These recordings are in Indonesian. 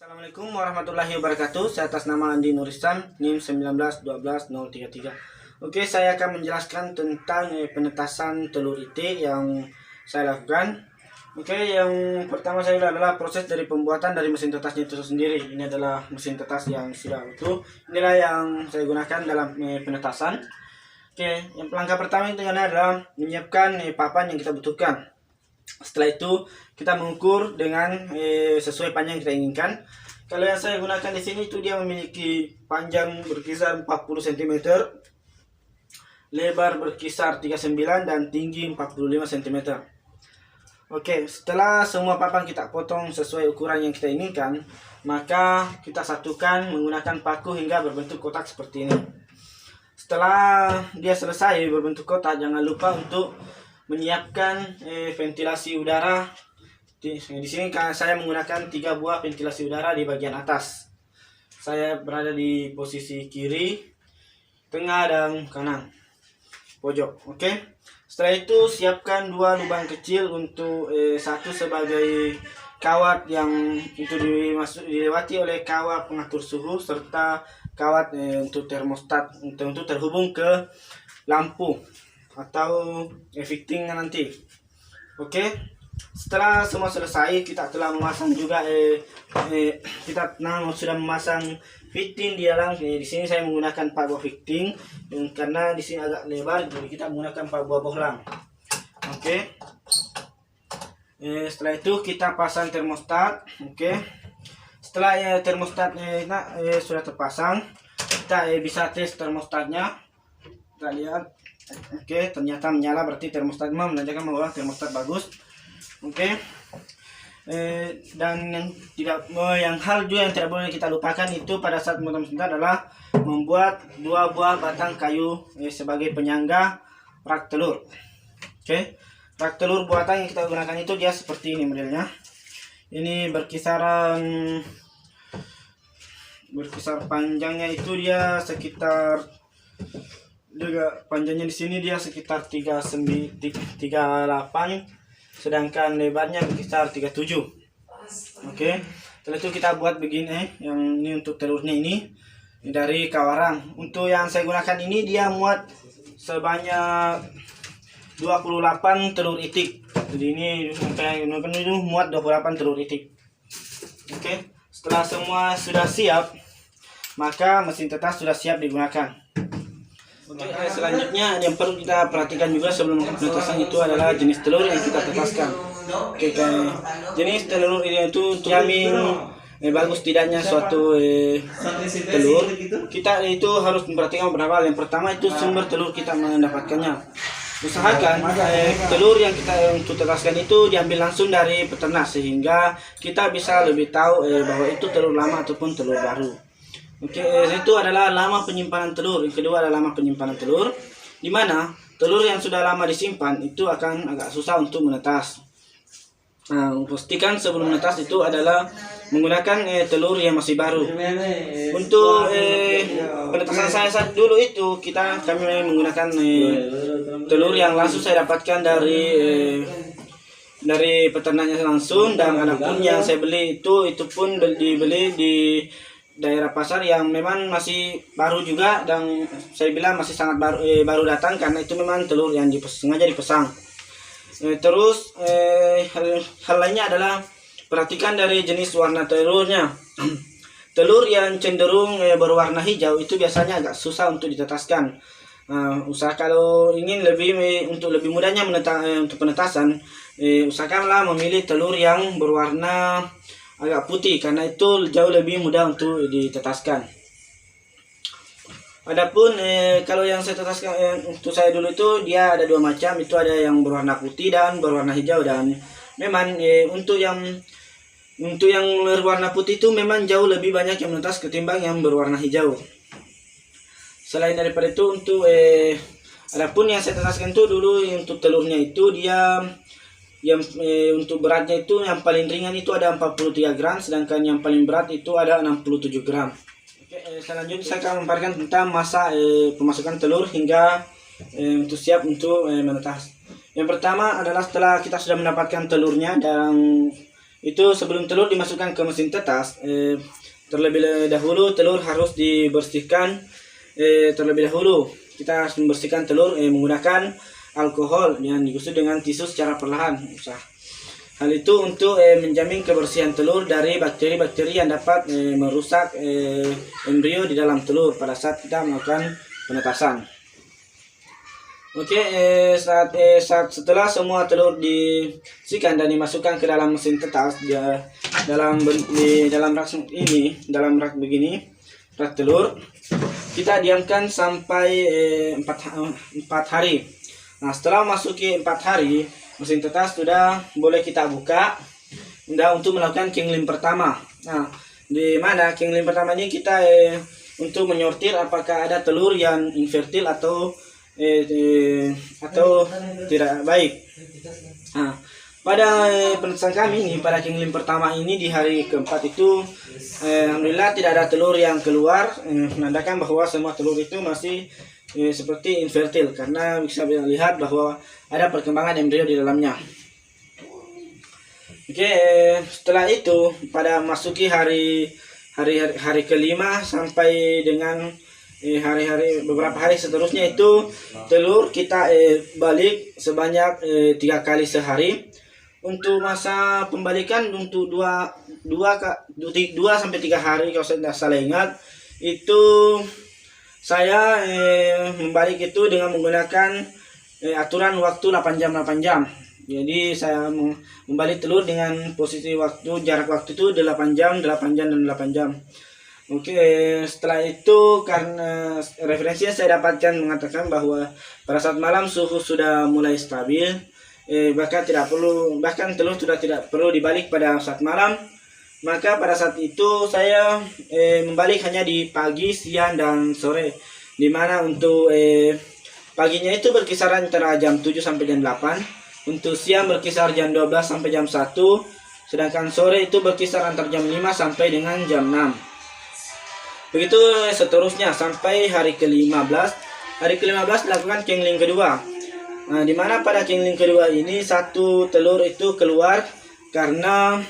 Assalamualaikum warahmatullahi wabarakatuh. Saya atas nama Andi Nuristan, NIM 1912033. Oke, saya akan menjelaskan tentang penetasan telur itik yang saya lakukan. Oke, yang pertama saya adalah proses dari pembuatan dari mesin tetasnya itu sendiri. Ini adalah mesin tetas yang sudah utuh. Inilah yang saya gunakan dalam penetasan. Oke, yang langkah pertama itu adalah menyiapkan papan yang kita butuhkan. Setelah itu kita mengukur dengan sesuai panjang yang kita inginkan. Kalau yang saya gunakan di sini itu dia memiliki panjang berkisar 40 cm, lebar berkisar 39 dan tinggi 45 cm. Oke, setelah semua papan kita potong sesuai ukuran yang kita inginkan, maka kita satukan menggunakan paku hingga berbentuk kotak seperti ini. Setelah dia selesai berbentuk kotak, jangan lupa untuk menyiapkan ventilasi udara. Di sini saya menggunakan 3 buah ventilasi udara di bagian atas. Saya berada di posisi kiri, tengah dan kanan pojok. Oke. Setelah itu siapkan 2 lubang kecil untuk satu sebagai kawat yang itu dilewati oleh kawat pengatur suhu serta kawat untuk termostat untuk terhubung ke lampu atau fitting nanti. Oke, setelah semua selesai kita telah memasang juga kita sudah memasang fitting di dalam. Di sini saya menggunakan 4 buah fitting karena di sini agak lebar, jadi kita menggunakan 4 buah bohlam. Oke, setelah itu kita pasang termostat. Oke, setelah termostatnya sudah terpasang, kita bisa tes termostatnya. Kita lihat. Oke, ternyata menyala, berarti termostat menandakan bahwa termostat bagus. Oke, dan yang hal juga yang tidak boleh kita lupakan itu pada saat memotong mesin adalah membuat 2 buah batang kayu sebagai penyangga rak telur. Oke, rak telur buatan yang kita gunakan itu dia seperti ini modelnya. Ini berkisar panjangnya itu dia sekitar panjangnya di sini dia sekitar 38, sedangkan lebarnya berkisar 37. Oke, setelah itu kita buat begini. Yang ini untuk telurnya ini dari kawarang. Untuk yang saya gunakan ini dia muat sebanyak 28 telur itik. Jadi ini sampai itu muat 28 telur itik. Oke, setelah semua sudah siap, maka mesin tetas sudah siap digunakan. Oke, selanjutnya yang perlu kita perhatikan juga sebelum penetasan itu adalah jenis telur yang kita tetaskan. Oke, jenis telur ini itu jamin bagus tidaknya suatu telur. Kita itu harus memperhatikan beberapa hal. Yang pertama itu sumber telur kita mendapatkannya. Usahakan telur yang kita untuk tetaskan itu diambil langsung dari peternak sehingga kita bisa lebih tahu bahwa itu telur lama ataupun telur baru. Oke, itu adalah lama penyimpanan telur. Yang kedua adalah lama penyimpanan telur, di mana telur yang sudah lama disimpan itu akan agak susah untuk menetas. Nah, pastikan sebelum menetas itu adalah menggunakan telur yang masih baru. Untuk penetasan saya saat dulu itu kami menggunakan telur yang langsung saya dapatkan dari peternaknya langsung, dan adapun yang saya beli itu pun dibeli di daerah pasar yang memang masih baru juga, dan saya bilang masih sangat baru datang karena itu memang telur yang sengaja dipasang. Terus hal lainnya adalah perhatikan dari jenis warna telurnya. Telur yang cenderung berwarna hijau itu biasanya agak susah untuk ditetaskan. Usaha kalau ingin untuk lebih mudahnya untuk penetasan, usahakanlah memilih telur yang berwarna agak putih karena itu jauh lebih mudah untuk ditetaskan. Adapun kalau yang saya tetaskan untuk saya dulu itu dia ada 2 macam, itu ada yang berwarna putih dan berwarna hijau, dan memang untuk yang berwarna putih itu memang jauh lebih banyak yang menetas ketimbang yang berwarna hijau. Selain daripada itu untuk adapun yang saya tetaskan itu dulu untuk telurnya itu dia untuk beratnya itu yang paling ringan itu ada 43 gram, sedangkan yang paling berat itu ada 67 gram. Oke, selanjutnya saya akan memaparkan tentang masa pemasukan telur hingga untuk siap untuk menetas. Yang pertama adalah setelah kita sudah mendapatkan telurnya dan itu sebelum telur dimasukkan ke mesin tetas, terlebih dahulu telur harus dibersihkan. Terlebih dahulu kita harus membersihkan telur menggunakan alkohol yang digusur dengan tisu secara perlahan. Hal itu untuk menjamin kebersihan telur dari bakteri-bakteri yang dapat merusak embrio di dalam telur pada saat kita melakukan penetasan. Oke, setelah semua telur diisikan dan dimasukkan ke dalam mesin tetas, dalam rak begini, rak telur, kita diamkan sampai 4 hari. Nah, setelah masuki 4 hari, mesin tetas sudah boleh kita buka untuk melakukan kingling pertama. Nah, di mana kingling pertama ini kita untuk menyortir apakah ada telur yang infertil atau tidak baik. Nah, pada penetasan kami ini, pada kingling pertama ini di hari keempat itu, alhamdulillah tidak ada telur yang keluar, menandakan bahwa semua telur itu masih seperti infertil, karena bisa dilihat bahwa ada perkembangan embrio di dalamnya. Oke, setelah itu pada masuki hari kelima sampai dengan beberapa hari seterusnya itu, telur kita balik sebanyak 3 kali sehari. Untuk masa pembalikan untuk 2 sampai 3 hari, kalau saya tidak salah ingat, itu saya membalik itu dengan menggunakan aturan waktu 8 jam. Jadi saya membalik telur dengan posisi waktu, jarak waktu itu 8 jam dan 8 jam. Oke, setelah itu karena referensinya saya dapatkan mengatakan bahwa pada saat malam suhu sudah mulai stabil, bahkan telur sudah tidak perlu dibalik pada saat malam. Maka pada saat itu saya membalik hanya di pagi, siang, dan sore. Dimana untuk paginya itu berkisar antara jam 7 sampai jam 8. Untuk siang berkisar jam 12 sampai jam 1. Sedangkan sore itu berkisar antara jam 5 sampai dengan jam 6. Begitu seterusnya sampai hari ke-15. Hari ke-15 dilakukan kingling kedua. Nah, dimana pada kingling kedua ini satu telur itu keluar karena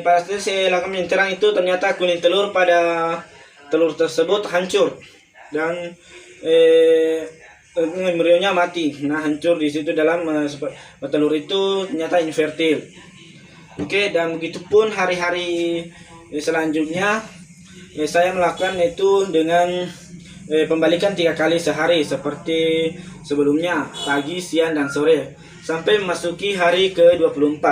pada saat saya lakukan penyintiran itu ternyata kuning telur pada telur tersebut hancur dan embrionya mati. Nah, hancur di situ dalam telur itu ternyata infertil. Oke, dan begitupun hari-hari selanjutnya saya melakukan itu dengan pembalikan 3 kali sehari seperti sebelumnya, pagi, siang, dan sore, sampai memasuki hari ke-24.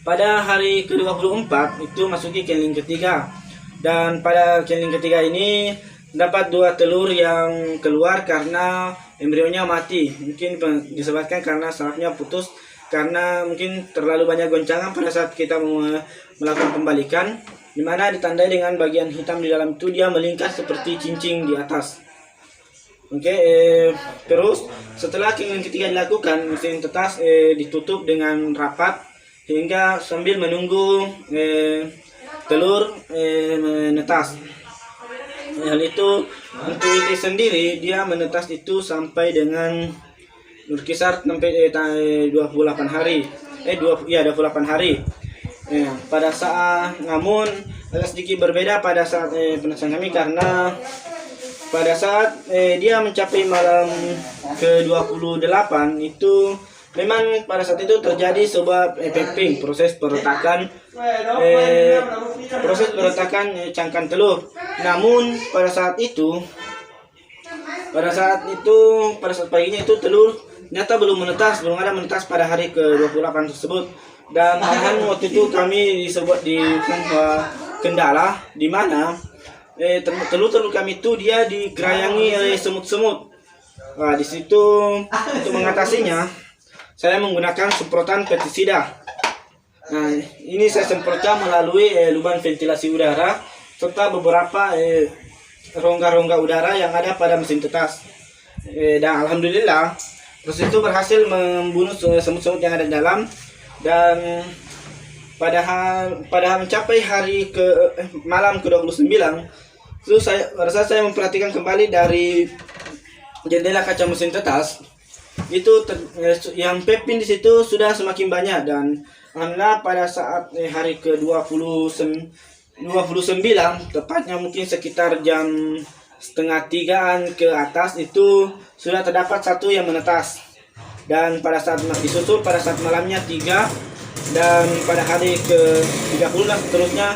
Pada hari ke-24 itu masuki kingling ketiga, dan pada kingling ketiga ini dapat 2 telur yang keluar karena embrionya mati. Mungkin disebabkan karena sarafnya putus, karena mungkin terlalu banyak goncangan pada saat kita melakukan pembalikan, dimana ditandai dengan bagian hitam di dalam itu dia melingkar seperti cincin di atas. Oke, terus setelah kingling ketiga dilakukan, mesin tetas ditutup dengan rapat hingga sambil menunggu telur menetas. Hal itu untuk itu sendiri dia menetas itu sampai dengan berkisar sampai 28 hari. 28 hari. Pada saat, namun agak sedikit berbeda pada saat penetasan kami, karena pada saat dia mencapai malam ke-28 itu memang pada saat itu terjadi sebuah peping, proses peretakan cangkang telur. Namun pada saat paginya itu telur ternyata belum ada menetas pada hari ke-28 tersebut. Dan malahan waktu itu kami disebut di kendala, di mana telur-telur kami itu dia digerayangi oleh semut-semut. Nah, di situ untuk mengatasinya saya menggunakan semprotan pestisida. Nah, ini saya semprotkan melalui lubang ventilasi udara serta beberapa rongga-rongga udara yang ada pada mesin tetas. Dan alhamdulillah proses itu berhasil membunuh semut-semut yang ada di dalam. Dan padahal mencapai hari malam ke-29 itu saya memperhatikan kembali dari jendela kaca mesin tetas. itu yang pepin di situ sudah semakin banyak, dan alhamdulillah pada saat hari ke-29 tepatnya mungkin sekitar jam setengah 3-an ke atas itu sudah terdapat satu yang menetas, dan pada saat disusul pada saat malamnya 3, dan pada hari ke-30 dan seterusnya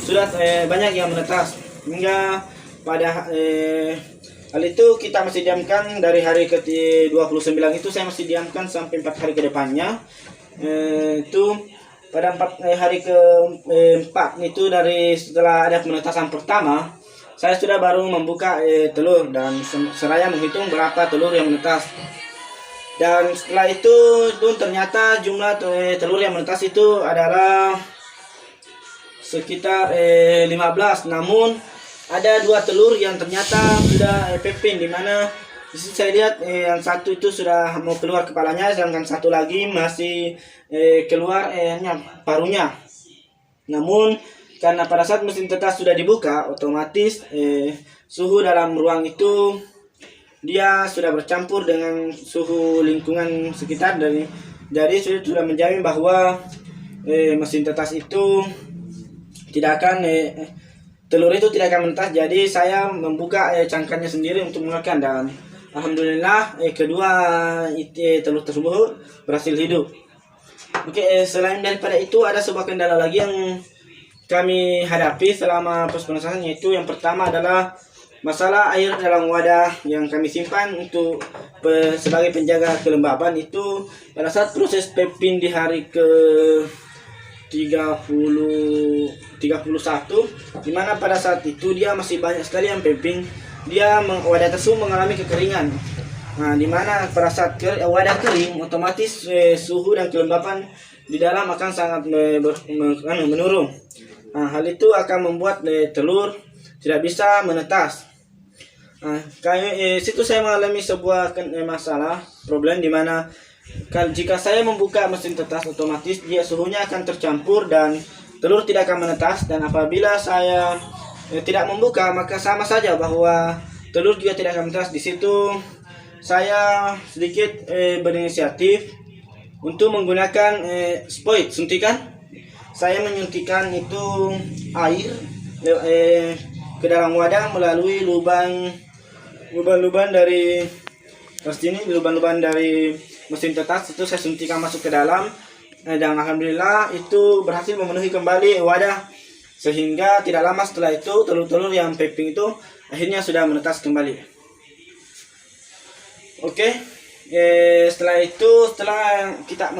sudah banyak yang menetas, hingga pada hal itu kita masih diamkan dari hari ke-29 itu saya masih diamkan sampai 4 hari ke depannya. Itu pada hari ke-4 itu dari setelah ada penetasan pertama, saya sudah baru membuka telur dan seraya menghitung berapa telur yang menetas. Dan setelah itu ternyata jumlah telur yang menetas itu adalah sekitar 15, namun ada 2 telur yang ternyata sudah pepin, dimana disitu saya lihat yang satu itu sudah mau keluar kepalanya, sedangkan satu lagi masih keluar paruhnya. Namun karena pada saat mesin tetas sudah dibuka, otomatis suhu dalam ruang itu dia sudah bercampur dengan suhu lingkungan sekitar, jadi sudah menjamin bahwa mesin tetas itu tidak akan telur itu tidak akan menetas. Jadi saya membuka cangkangnya sendiri untuk mengeluarkan, dan alhamdulillah kedua telur tersebut berhasil hidup. Oke, selain daripada itu ada sebuah kendala lagi yang kami hadapi selama proses penetasan, yaitu yang pertama adalah masalah air dalam wadah yang kami simpan untuk sebagai penjaga kelembaban. Itu pada saat proses pepin di hari ke 31, dimana pada saat itu dia masih banyak sekali yang peping, wadah tersebut mengalami kekeringan. Nah, dimana pada saat wadah kering, otomatis suhu dan kelembapan di dalam akan sangat menurun. Nah, hal itu akan membuat telur tidak bisa menetas. Nah, situ saya mengalami sebuah masalah problem, dimana jika saya membuka mesin tetas, otomatis dia suhunya akan tercampur dan telur tidak akan menetas. Dan apabila saya tidak membuka, maka sama saja bahwa telur juga tidak akan menetas. Di situ saya sedikit berinisiatif untuk menggunakan spoit suntikan. Saya menyuntikkan itu air ke dalam wadah melalui lubang-lubang dari mesin tetas itu saya suntikan masuk ke dalam, dan alhamdulillah itu berhasil memenuhi kembali wadah, sehingga tidak lama setelah itu telur-telur yang peping itu akhirnya sudah menetas kembali. Oke, setelah kita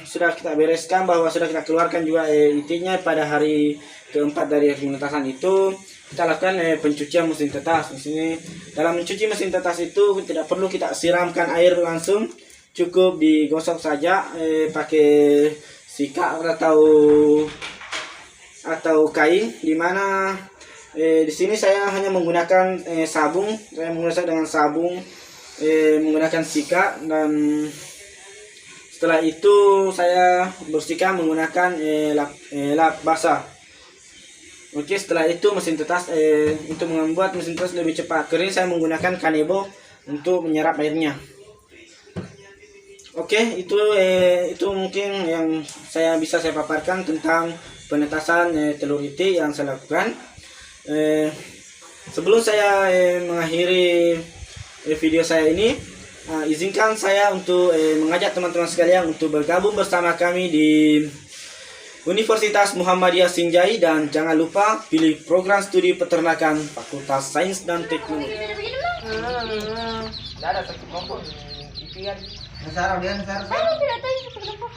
sudah kita bereskan bahwa sudah kita keluarkan juga intinya pada hari keempat dari penetasan itu kita lakukan pencucian mesin tetas. Di sini dalam mencuci mesin tetas itu tidak perlu kita siramkan air langsung, cukup digosok saja pakai sikat atau kain, dimana di sini saya hanya menggunakan sabun. Saya menggunakan dengan sabun, menggunakan sikat, dan setelah itu saya bersihkan menggunakan lap basah. Oke, setelah itu mesin tetas untuk membuat mesin tetas lebih cepat kering, saya menggunakan kanebo untuk menyerap airnya. Oke, itu mungkin yang saya paparkan tentang penetasan telur itik yang saya lakukan. Sebelum saya mengakhiri video saya ini, izinkan saya untuk mengajak teman-teman sekalian untuk bergabung bersama kami di Universitas Muhammadiyah Sinjai, dan jangan lupa pilih program studi peternakan Fakultas Sains dan Teknologi. Ada satu kelompok ikan. Nasara dia Nasara. Saya tidak tahu itu kelompok.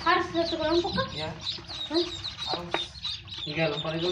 Harus satu kelompok kan? Ya. Harus. 3 kelompok itu.